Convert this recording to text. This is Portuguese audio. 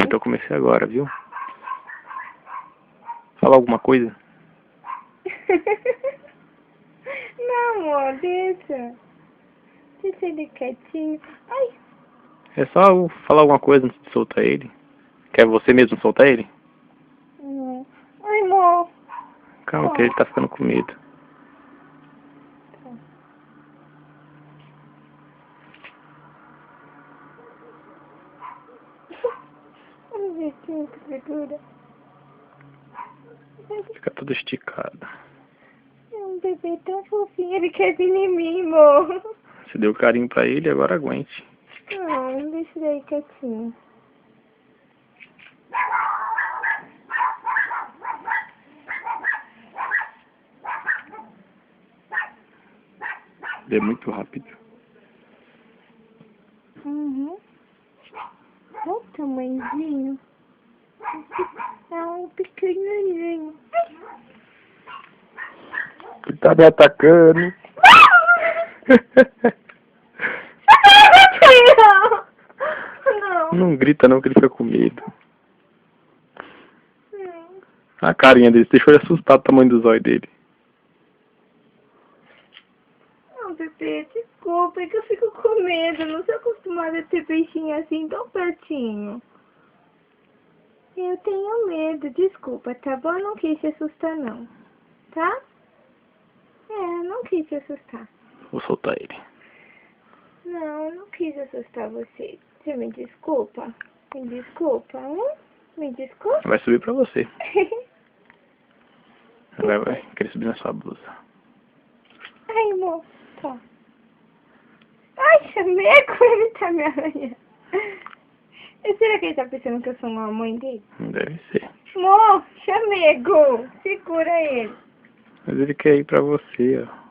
então eu comecei agora, viu? Fala alguma coisa? Não, amor, deixa. Deixa ele quietinho. Ai. É só eu falar alguma coisa antes de soltar ele. Quer você mesmo soltar ele? Ai, amor. Calma, que ele tá ficando com medo. Vamos ver se segura. Fica todo esticado. É um bebê tão fofinho, ele quer vir em mim, amor. Você deu carinho pra ele, agora aguente. Não, deixa ele aí quietinho. Ele é muito rápido. Uhum. Olha o tamanhozinho. É um pequenininho. Ele tá me atacando. Não. Não grita não, que ele fica com medo. A carinha dele, deixou ele assustado o tamanho dos olhos dele. Não, bebê, desculpa, é que eu fico com medo. Eu não sou acostumada a ter peixinho assim tão pertinho. Eu tenho medo, desculpa, tá bom? Eu não quis te assustar, não. Tá? Eu não quis te assustar. Vou soltar ele. Não, eu não quis assustar você. Você me desculpa? Me desculpa, hein? Me desculpa? Vai subir pra você. Vai querer subir na sua blusa. Ai, amor, tá. Ai, chameco, ele tá me arranhando. E será que ele tá pensando que eu sou uma mãe dele? Deve ser. Amor, chamego, segura ele. Mas ele quer ir pra você, ó.